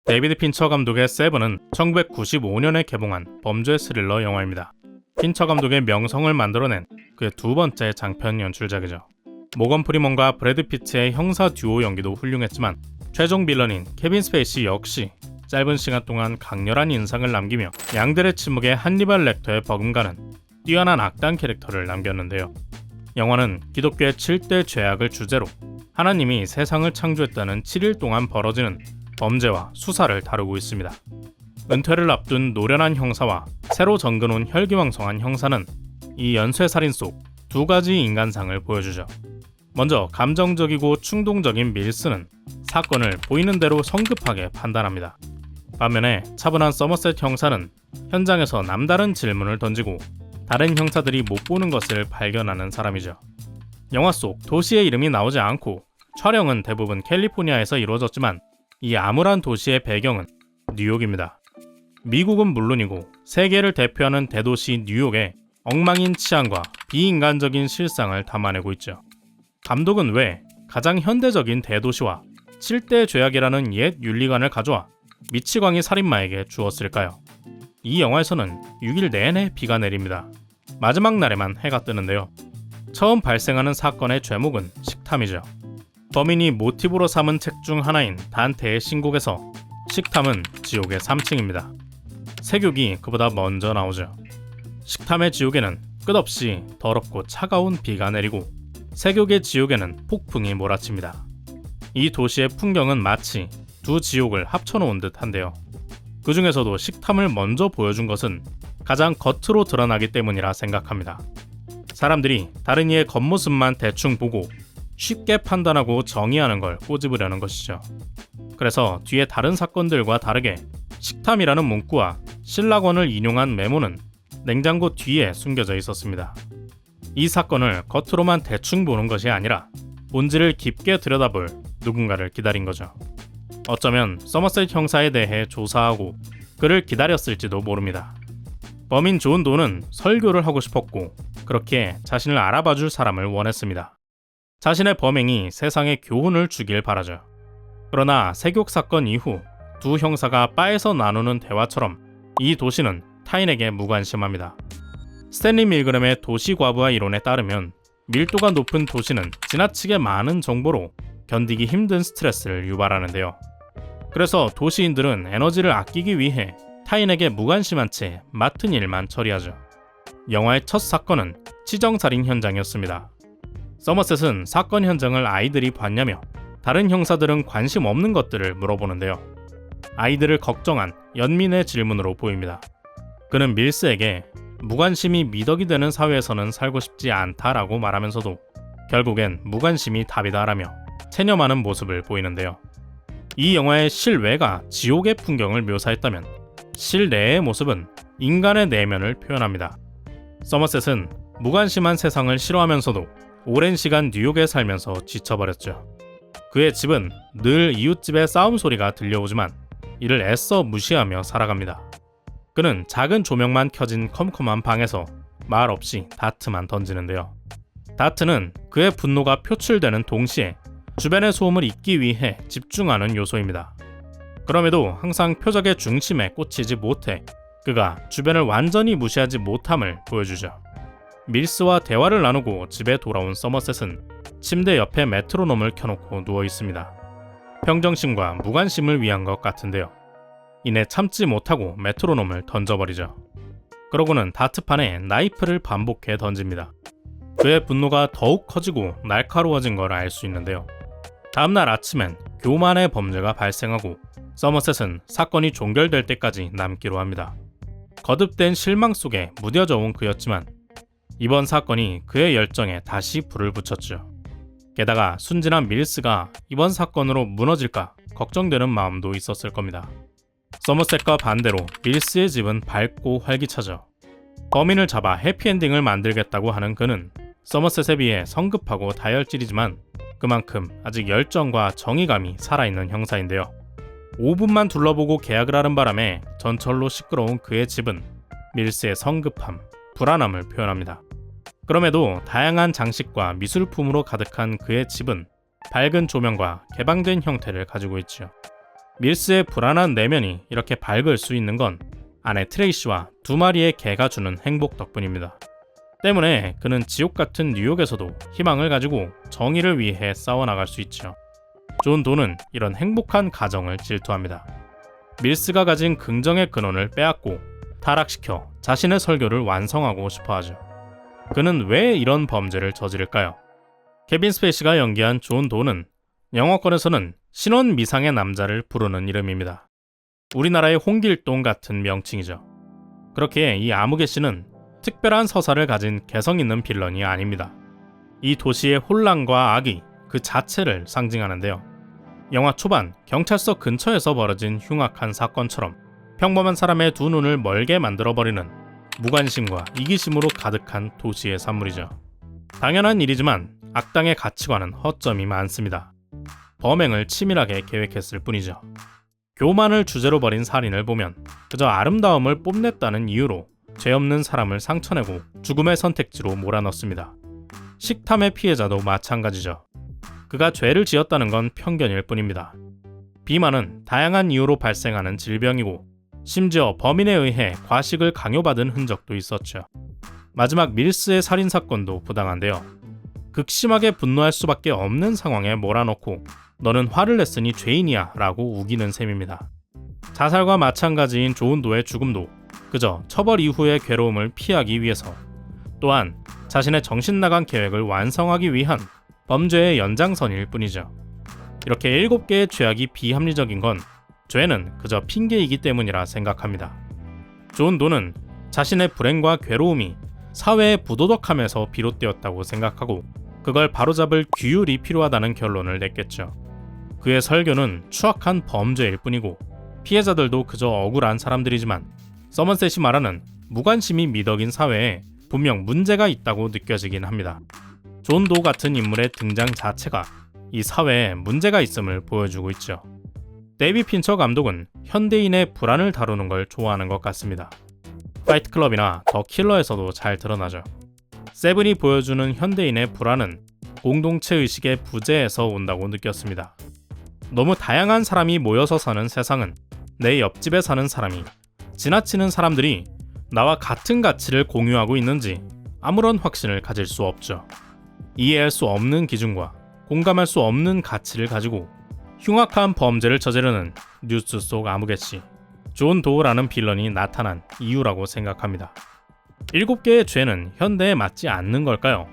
데이비드 핀처 감독의 세븐은 1995년에 개봉한 범죄 스릴러 영화입니다. 핀처 감독의 명성을 만들어낸 그의 두 번째 장편 연출작이죠. 모건 프리먼과 브래드 피트의 형사 듀오 연기도 훌륭했지만 최종 빌런인 케빈 스페이시 역시 짧은 시간 동안 강렬한 인상을 남기며 양들의 침묵에 한니발 렉터에 버금가는 뛰어난 악당 캐릭터를 남겼는데요. 영화는 기독교의 7대 죄악을 주제로 하나님이 세상을 창조했다는 7일 동안 벌어지는 범죄와 수사를 다루고 있습니다. 은퇴를 앞둔 노련한 형사와 새로 정겨놓은 혈기왕성한 형사는 이 연쇄살인 속 두 가지 인간상을 보여주죠. 먼저 감정적이고 충동적인 밀스는 사건을 보이는 대로 성급하게 판단합니다. 반면에 차분한 서머셋 형사는 현장에서 남다른 질문을 던지고 다른 형사들이 못 보는 것을 발견하는 사람이죠. 영화 속 도시의 이름이 나오지 않고 촬영은 대부분 캘리포니아에서 이루어졌지만 이 암울한 도시의 배경은 뉴욕입니다. 미국은 물론이고 세계를 대표하는 대도시 뉴욕의 엉망인 치안과 비인간적인 실상을 담아내고 있죠. 감독은 왜 가장 현대적인 대도시와 7대 죄악이라는 옛 윤리관을 가져와 미치광이 살인마에게 주었을까요? 이 영화에서는 6일 내내 비가 내립니다. 마지막 날에만 해가 뜨는데요. 처음 발생하는 사건의 죄목은 식탐이죠. 범인이 모티브로 삼은 책 중 하나인 단테의 신곡에서 식탐은 지옥의 3층입니다. 세욕이 그보다 먼저 나오죠. 식탐의 지옥에는 끝없이 더럽고 차가운 비가 내리고 세욕의 지옥에는 폭풍이 몰아칩니다. 이 도시의 풍경은 마치 두 지옥을 합쳐놓은 듯한데요. 그 중에서도 식탐을 먼저 보여준 것은 가장 겉으로 드러나기 때문이라 생각합니다. 사람들이 다른 이의 겉모습만 대충 보고 쉽게 판단하고 정의하는 걸 꼬집으려는 것이죠. 그래서 뒤에 다른 사건들과 다르게 식탐이라는 문구와 신라권을 인용한 메모는 냉장고 뒤에 숨겨져 있었습니다. 이 사건을 겉으로만 대충 보는 것이 아니라 본질을 깊게 들여다볼 누군가를 기다린 거죠. 어쩌면 서머셋 형사에 대해 조사하고 그를 기다렸을지도 모릅니다. 범인 존 도는 설교를 하고 싶었고 그렇게 자신을 알아봐줄 사람을 원했습니다. 자신의 범행이 세상에 교훈을 주길 바라죠. 그러나 세욕 사건 이후 두 형사가 바에서 나누는 대화처럼 이 도시는 타인에게 무관심합니다. 스탠리 밀그램의 도시과부하 이론에 따르면 밀도가 높은 도시는 지나치게 많은 정보로 견디기 힘든 스트레스를 유발하는데요. 그래서 도시인들은 에너지를 아끼기 위해 타인에게 무관심한 채 맡은 일만 처리하죠. 영화의 첫 사건은 치정살인 현장이었습니다. 서머셋은 사건 현장을 아이들이 봤냐며 다른 형사들은 관심 없는 것들을 물어보는데요. 아이들을 걱정한 연민의 질문으로 보입니다. 그는 밀스에게 무관심이 미덕이 되는 사회에서는 살고 싶지 않다라고 말하면서도 결국엔 무관심이 답이다라며 체념하는 모습을 보이는데요. 이 영화의 실외가 지옥의 풍경을 묘사했다면 실내의 모습은 인간의 내면을 표현합니다. 서머셋은 무관심한 세상을 싫어하면서도 오랜 시간 뉴욕에 살면서 지쳐버렸죠. 그의 집은 늘 이웃집의 싸움 소리가 들려오지만 이를 애써 무시하며 살아갑니다. 그는 작은 조명만 켜진 컴컴한 방에서 말 없이 다트만 던지는데요. 다트는 그의 분노가 표출되는 동시에 주변의 소음을 잊기 위해 집중하는 요소입니다. 그럼에도 항상 표적의 중심에 꽂히지 못해 그가 주변을 완전히 무시하지 못함을 보여주죠. 밀스와 대화를 나누고 집에 돌아온 서머셋은 침대 옆에 메트로놈을 켜놓고 누워 있습니다. 평정심과 무관심을 위한 것 같은데요. 이내 참지 못하고 메트로놈을 던져버리죠. 그러고는 다트판에 나이프를 반복해 던집니다. 그의 분노가 더욱 커지고 날카로워진 걸 알 수 있는데요. 다음날 아침엔 교만의 범죄가 발생하고 서머셋은 사건이 종결될 때까지 남기로 합니다. 거듭된 실망 속에 무뎌져 온 그였지만 이번 사건이 그의 열정에 다시 불을 붙였죠. 게다가 순진한 밀스가 이번 사건으로 무너질까 걱정되는 마음도 있었을 겁니다. 서머셋과 반대로 밀스의 집은 밝고 활기차죠. 범인을 잡아 해피엔딩을 만들겠다고 하는 그는 서머셋에 비해 성급하고 다혈질이지만 그만큼 아직 열정과 정의감이 살아있는 형사인데요. 5분만 둘러보고 계약을 하는 바람에 전철로 시끄러운 그의 집은 밀스의 성급함, 불안함을 표현합니다. 그럼에도 다양한 장식과 미술품으로 가득한 그의 집은 밝은 조명과 개방된 형태를 가지고 있죠. 밀스의 불안한 내면이 이렇게 밝을 수 있는 건 아내 트레이시와 2마리의 개가 주는 행복 덕분입니다. 때문에 그는 지옥 같은 뉴욕에서도 희망을 가지고 정의를 위해 싸워나갈 수 있죠. 존 도는 이런 행복한 가정을 질투합니다. 밀스가 가진 긍정의 근원을 빼앗고 타락시켜 자신의 설교를 완성하고 싶어하죠. 그는 왜 이런 범죄를 저지를까요? 케빈 스페이시가 연기한 존 도는 영어권에서는 신원 미상의 남자를 부르는 이름입니다. 우리나라의 홍길동 같은 명칭이죠. 그렇게 이 아무개 씨는 특별한 서사를 가진 개성 있는 빌런이 아닙니다. 이 도시의 혼란과 악이 그 자체를 상징하는데요. 영화 초반 경찰서 근처에서 벌어진 흉악한 사건처럼 평범한 사람의 두 눈을 멀게 만들어버리는 무관심과 이기심으로 가득한 도시의 산물이죠. 당연한 일이지만 악당의 가치관은 허점이 많습니다. 범행을 치밀하게 계획했을 뿐이죠. 교만을 주제로 벌인 살인을 보면 그저 아름다움을 뽐냈다는 이유로 죄 없는 사람을 상처내고 죽음의 선택지로 몰아넣습니다. 식탐의 피해자도 마찬가지죠. 그가 죄를 지었다는 건 편견일 뿐입니다. 비만은 다양한 이유로 발생하는 질병이고 심지어 범인에 의해 과식을 강요받은 흔적도 있었죠. 마지막 밀스의 살인사건도 부당한데요. 극심하게 분노할 수밖에 없는 상황에 몰아넣고 너는 화를 냈으니 죄인이야 라고 우기는 셈입니다. 자살과 마찬가지인 존 도의 죽음도 그저 처벌 이후의 괴로움을 피하기 위해서, 또한 자신의 정신나간 계획을 완성하기 위한 범죄의 연장선일 뿐이죠. 이렇게 7개의 죄악이 비합리적인 건 죄는 그저 핑계이기 때문이라 생각합니다. 존 도는 자신의 불행과 괴로움이 사회의 부도덕함에서 비롯되었다고 생각하고 그걸 바로잡을 규율이 필요하다는 결론을 냈겠죠. 그의 설교는 추악한 범죄일 뿐이고 피해자들도 그저 억울한 사람들이지만 서머셋이 말하는 무관심이 미덕인 사회에 분명 문제가 있다고 느껴지긴 합니다. 존 도 같은 인물의 등장 자체가 이 사회에 문제가 있음을 보여주고 있죠. 데이비 핀처 감독은 현대인의 불안을 다루는 걸 좋아하는 것 같습니다. 파이트 클럽이나 더 킬러에서도 잘 드러나죠. 세븐이 보여주는 현대인의 불안은 공동체 의식의 부재에서 온다고 느꼈습니다. 너무 다양한 사람이 모여서 사는 세상은 내 옆집에 사는 사람이, 지나치는 사람들이 나와 같은 가치를 공유하고 있는지 아무런 확신을 가질 수 없죠. 이해할 수 없는 기준과 공감할 수 없는 가치를 가지고 흉악한 범죄를 저지르는 뉴스 속 아무개씨, 존 도라는 빌런이 나타난 이유라고 생각합니다. 7개의 죄는 현대에 맞지 않는 걸까요?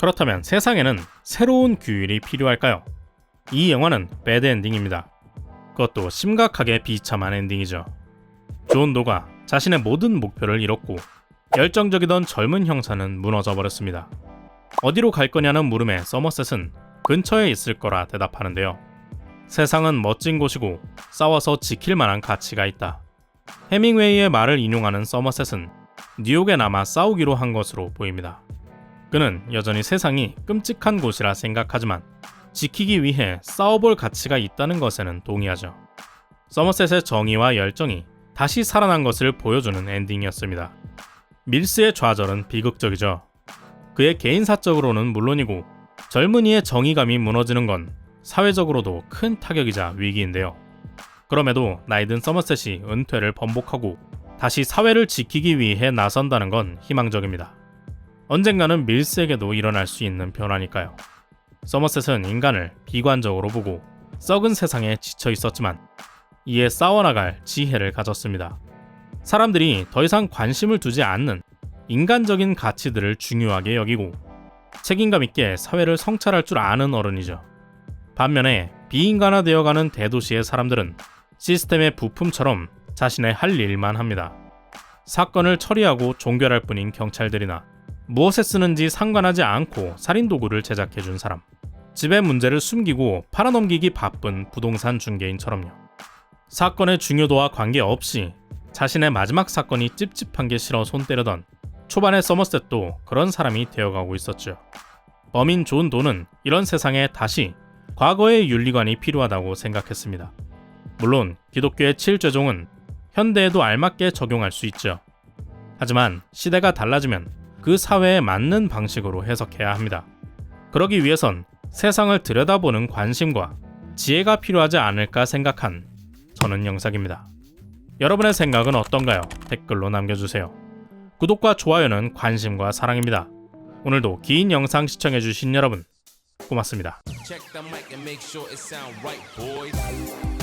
그렇다면 세상에는 새로운 규율이 필요할까요? 이 영화는 배드엔딩입니다. 그것도 심각하게 비참한 엔딩이죠. 존 도가 자신의 모든 목표를 잃었고 열정적이던 젊은 형사는 무너져버렸습니다. 어디로 갈 거냐는 물음에 서머셋은 근처에 있을 거라 대답하는데요. 세상은 멋진 곳이고 싸워서 지킬 만한 가치가 있다. 해밍웨이의 말을 인용하는 서머셋은 뉴욕에 남아 싸우기로 한 것으로 보입니다. 그는 여전히 세상이 끔찍한 곳이라 생각하지만 지키기 위해 싸워볼 가치가 있다는 것에는 동의하죠. 서머셋의 정의와 열정이 다시 살아난 것을 보여주는 엔딩이었습니다. 밀스의 좌절은 비극적이죠. 그의 개인사적으로는 물론이고 젊은이의 정의감이 무너지는 건 사회적으로도 큰 타격이자 위기인데요. 그럼에도 나이든 서머셋이 은퇴를 번복하고 다시 사회를 지키기 위해 나선다는 건 희망적입니다. 언젠가는 밀스에게도 일어날 수 있는 변화니까요. 서머셋은 인간을 비관적으로 보고 썩은 세상에 지쳐 있었지만 이에 싸워나갈 지혜를 가졌습니다. 사람들이 더 이상 관심을 두지 않는 인간적인 가치들을 중요하게 여기고 책임감 있게 사회를 성찰할 줄 아는 어른이죠. 반면에 비인간화되어가는 대도시의 사람들은 시스템의 부품처럼 자신의 할 일만 합니다. 사건을 처리하고 종결할 뿐인 경찰들이나 무엇에 쓰는지 상관하지 않고 살인도구를 제작해준 사람, 집의 문제를 숨기고 팔아넘기기 바쁜 부동산 중개인처럼요. 사건의 중요도와 관계없이 자신의 마지막 사건이 찝찝한 게 싫어 손 때려던 초반의 서머셋도 그런 사람이 되어가고 있었죠. 범인 존 도는 이런 세상에 다시 과거의 윤리관이 필요하다고 생각했습니다. 물론 기독교의 7죄종은 현대에도 알맞게 적용할 수 있죠. 하지만 시대가 달라지면 그 사회에 맞는 방식으로 해석해야 합니다. 그러기 위해선 세상을 들여다보는 관심과 지혜가 필요하지 않을까 생각한 저는 영상입니다. 여러분의 생각은 어떤가요? 댓글로 남겨주세요. 구독과 좋아요는 관심과 사랑입니다. 오늘도 긴 영상 시청해주신 여러분 고맙습니다. Check the mic and make sure it sound right, boys.